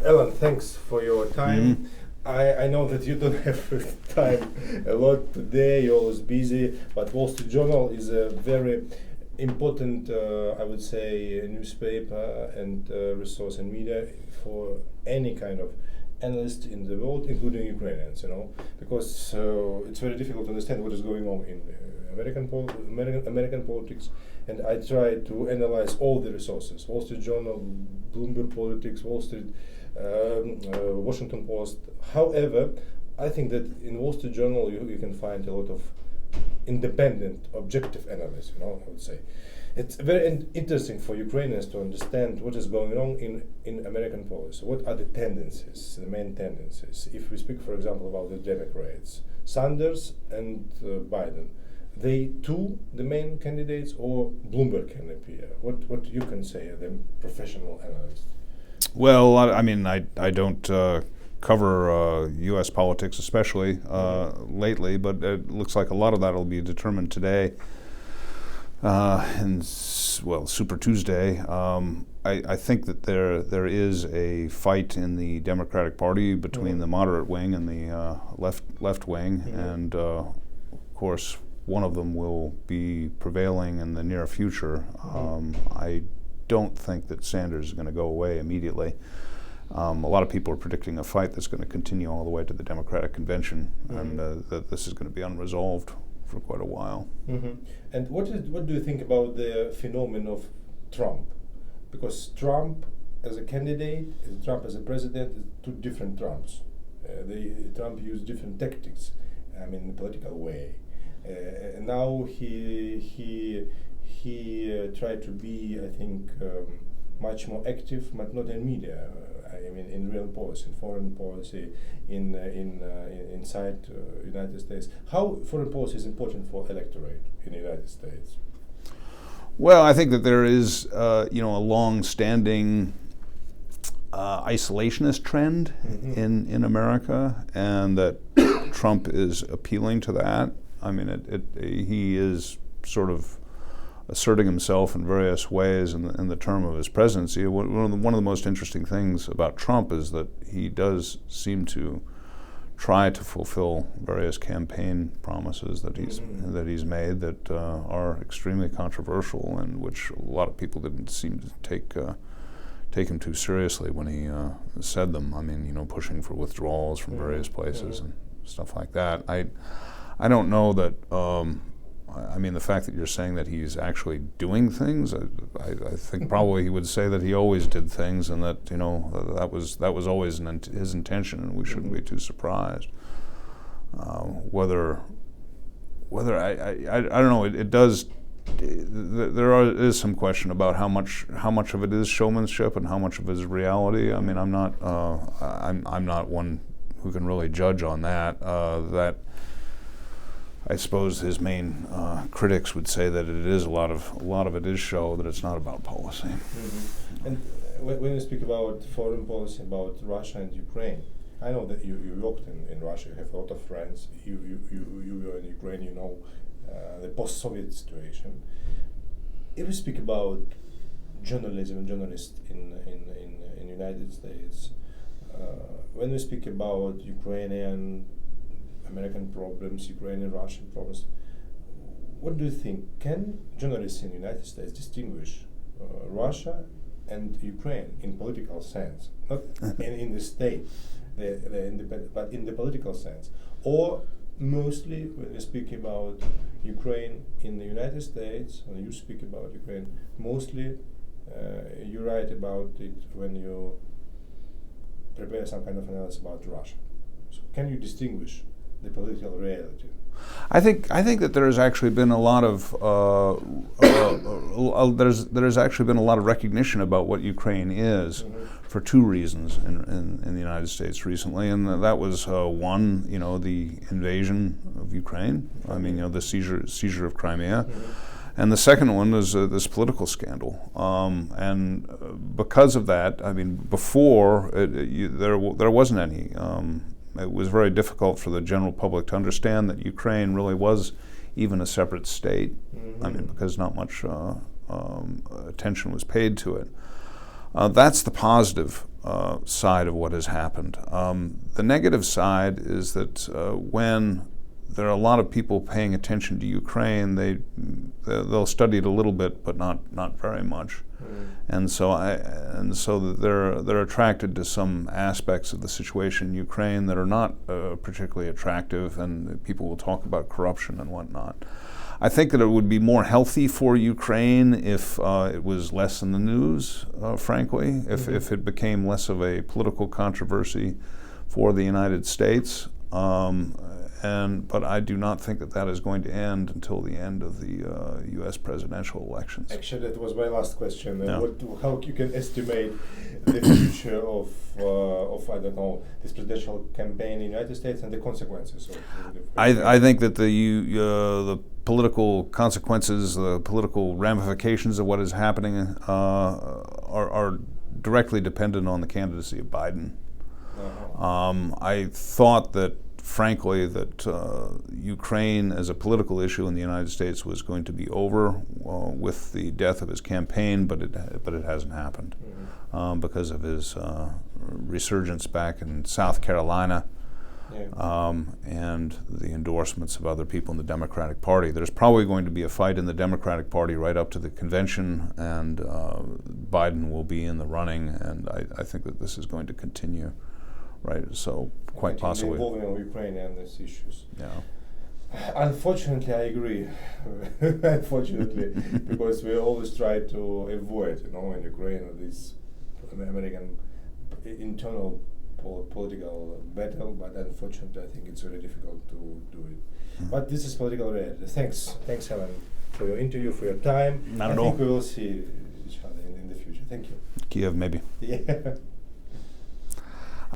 Alan, thanks for your time. I know that you don't have time a lot today, you're always busy, but Wall Street Journal is a very important, I would say, newspaper and resource and media for any kind of analyst in the world, including Ukrainians, because it's very difficult to understand what is going on in American politics, and I try to analyze all the resources: Wall Street Journal, Bloomberg Politics, Wall Street, Washington Post. However, I think that in Wall Street Journal you can find a lot of independent, objective analysis. I would say it's very interesting for Ukrainians to understand what is going on in American policy. What are the tendencies, the main tendencies? If we speak, for example, about the Democrats, Sanders and Biden, they two the main candidates, or Bloomberg can appear? What you can say, the professional analyst? Well, I mean, I don't cover U.S. politics, especially lately, but it looks like a lot of that will be determined today. Super Tuesday. I think that there is a fight in the Democratic Party between the moderate wing and the left wing, and of course one of them will be prevailing in the near future. I don't think that Sanders is going to go away immediately. A lot of people are predicting a fight that's going to continue all the way to the Democratic convention, and that this is going to be unresolved for quite a while. And what do you think about the phenomenon of Trump? Because Trump as a candidate and Trump as a president is two different Trumps. Trump used different tactics, in a political way. And now he tried to be, I think, much more active, but not in media. In real policy, in foreign policy, inside United States. How foreign policy is important for electorate in the United States? Well, I think that there is, a long-standing isolationist trend in America, and that Trump is appealing to that. He is sort of asserting himself in various ways in the term of his presidency. One of the most interesting things about Trump is that he does seem to try to fulfill various campaign promises that he's made that are extremely controversial, and which a lot of people didn't seem to take him too seriously when he said them. Pushing for withdrawals from various places and stuff like that. I don't know that. The fact that you're saying that he's actually doing things, I think probably he would say that he always did things, and that that was always his intention, and we shouldn't be too surprised. Whether I don't know. It does. Is some question about how much of it is showmanship and how much of it is reality. I'm not one who can really judge on that. I suppose his main critics would say that it is a lot of it is show, that it's not about policy. And when you speak about foreign policy, about Russia and Ukraine, I know that you worked in Russia. You have a lot of friends. You were in Ukraine. The post-Soviet situation. If we speak about journalism and journalists in United States, when we speak about Ukrainian American problems, Ukrainian, Russian problems, what do you think? Can journalists in the United States distinguish Russia and Ukraine in political sense? Not in the state, they're independent, but in the political sense. Or mostly when we speak about Ukraine in the United States, when you speak about Ukraine, mostly you write about it when you prepare some kind of analysis about Russia. So can you distinguish the political reality? I think that there's actually been a lot of there's actually been a lot of recognition about what Ukraine is for two reasons in the United States recently, and that was one, the invasion of Ukraine. The seizure of Crimea. And the second one was this political scandal, and because of that, before there wasn't any. It was very difficult for the general public to understand that Ukraine really was even a separate state. Because not much attention was paid to it. That's the positive side of what has happened. The negative side is that when there are a lot of people paying attention to Ukraine, they'll study it a little bit, but not very much. And so they're attracted to some aspects of the situation in Ukraine that are not particularly attractive, and people will talk about corruption and whatnot. I think that it would be more healthy for Ukraine if it was less in the news, frankly, if it became less of a political controversy for the United States. But I do not think that is going to end until the end of the U.S. presidential elections. Actually, that was my last question. Yeah. How you can estimate the future of I don't know, this presidential campaign in the United States and the consequences of I think that the political consequences, the political ramifications of what is happening are directly dependent on the candidacy of Biden. I thought that, frankly, that Ukraine as a political issue in the United States was going to be over with the death of his campaign, but it hasn't happened because of his resurgence back in South Carolina. And the endorsements of other people in the Democratic Party. There's probably going to be a fight in the Democratic Party right up to the convention, and Biden will be in the running, and I think that this is going to continue, right? So quite possibly. Involving of Ukraine and these issues. Yeah. Unfortunately, I agree. Unfortunately, because we always try to avoid, in Ukraine, this American internal political battle, but unfortunately I think it's very difficult to do it. But this is political reality. Thanks Alan, for your interview, for your time. Not at all. I think we will see each other in the future. Thank you. Kiev, maybe. Yeah.